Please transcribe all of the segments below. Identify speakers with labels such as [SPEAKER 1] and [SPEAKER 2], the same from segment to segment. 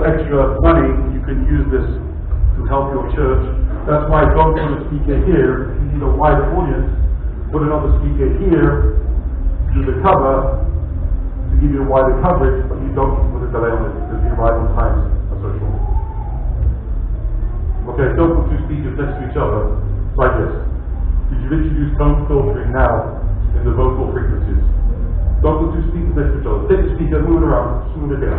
[SPEAKER 1] for extra money, you can use this to help your church. That's why don't put a speaker here. If you need a wider audience, put another speaker here, do the cover, to give you a wider coverage, but you don't need to put a delay on it because the arrival times are so short. Okay, don't put two speakers next to each other like this. You've introduced tone filtering now in the vocal frequencies. Don't put two speakers next to each other. Take the speaker, move it around, smooth it in.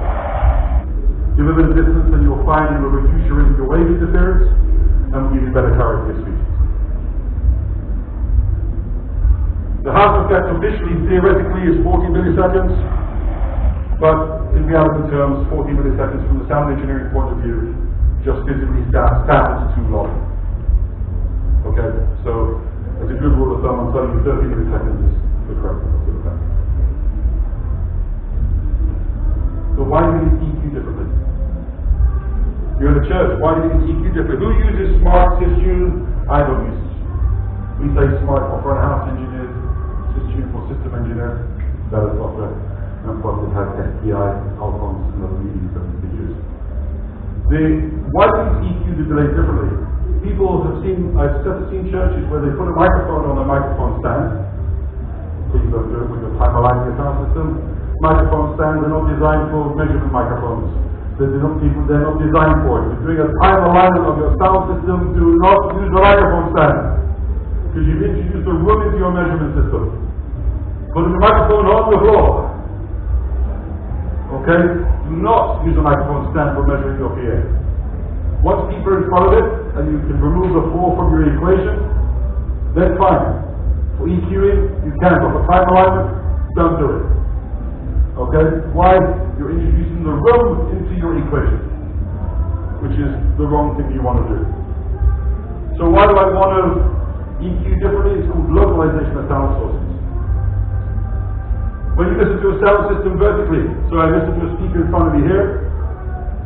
[SPEAKER 1] Give it a bit of distance and you'll find it will reduce your wave interference and will give you better clarity of speech. The house effect officially, theoretically, is 40 milliseconds, but in reality terms, 40 milliseconds from the sound engineering point of view just physically sounds too long. Okay, so as a good rule of thumb, I'm telling you 30 milliseconds is the correct one. So why do you need EQ differently? You're in a church, why do you need EQ differently? Who uses smart systems? I don't use it. We say smart for front house engineers, system for system engineers, that is software, and plus it has SPI, Alphons, and other meetings that we can use. Why do you EQ the delay differently? People have seen, I've seen churches where they put a microphone on a microphone stand. Please don't do it with your time aligning your sound system. Microphone stands are not designed for measurement microphones. They're not designed for it. If you're doing a time alignment of your sound system, do not use a microphone stand. Because you've introduced a room into your measurement system. Put the microphone on the floor. Okay? Do not use a microphone stand for measuring your PA. Once people are in front of it, and you can remove the 4 from your equation, then fine. For EQing, you can, but for time alignment, don't do it. Okay? Why? You're introducing the room into your equation, which is the wrong thing you want to do. So why do I want to EQ differently? It's called localization of sound sources. When you listen to a sound system vertically, so I listen to a speaker in front of me here,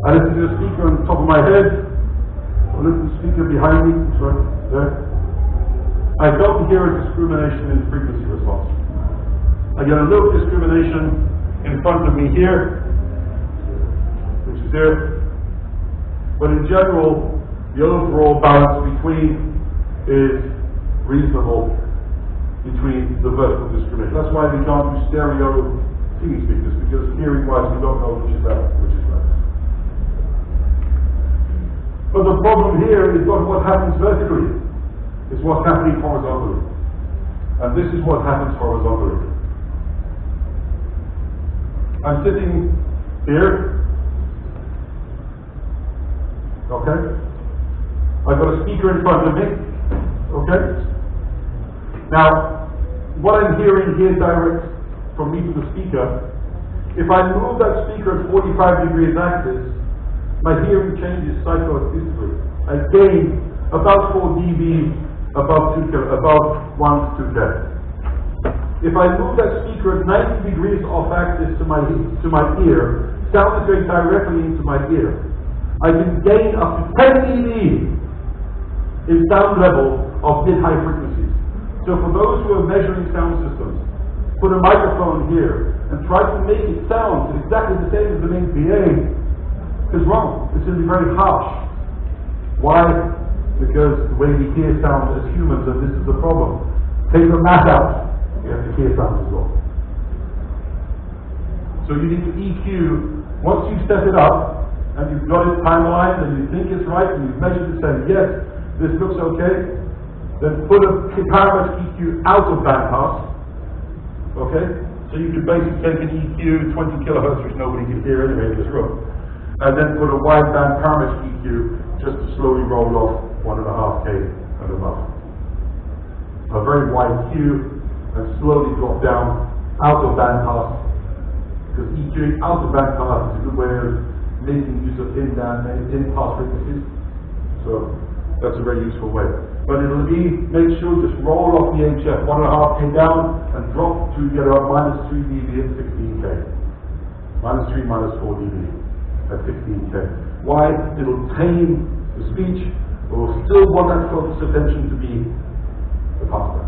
[SPEAKER 1] I listen to a speaker on top of my head, I listen to a speaker behind me, sorry, there. I don't hear a discrimination in frequency response. I get a little discrimination in front of me here, which is there, but in general, the overall balance between is reasonable between the vertical discrimination. That's why we can't do stereo TV speakers, because hearing-wise we don't know which is better, which is better. But the problem here is not what happens vertically, it's what's happening horizontally. And this is what happens horizontally. I'm sitting here, okay? I've got a speaker in front of me, okay? Now, what I'm hearing here direct from me to the speaker, if I move that speaker at 45 degrees axis, my hearing changes psychoacoustically. I gain about 4 dB above 1 to 2 dB. If I move that speaker at 90 degrees off axis to my ear, sound is going directly into my ear. I can gain up to 10 dB in sound level of mid-high frequencies. So for those who are measuring sound systems, put a microphone here and try to make it sound exactly the same as the main PA. It's wrong. It's going to be very harsh. Why? Because the way we hear sound as humans, and this is the problem. Take the math out. You have to hear sound as well. So you need to EQ. Once you set it up, and you've got it time-aligned, and you think it's right, and you've measured it saying, yes, this looks okay, then put a parameter EQ out of bandpass. Okay? So you could basically take an EQ 20 kilohertz, which nobody can hear anyway in this room, and then put a wideband parameter EQ just to slowly roll off 1.5K and above. A very wide Q and slowly drop down out of bandpass, because EQing out of bandpass is a good way of making use of in-pass frequencies. So that's a very useful way. But it'll be, make sure just roll off the HF 1.5K down and drop to get about -3 dB at 16K. -3, -4 dB at 16K. Why? It'll tame the speech, but we'll still want that focus attention to be the pastor.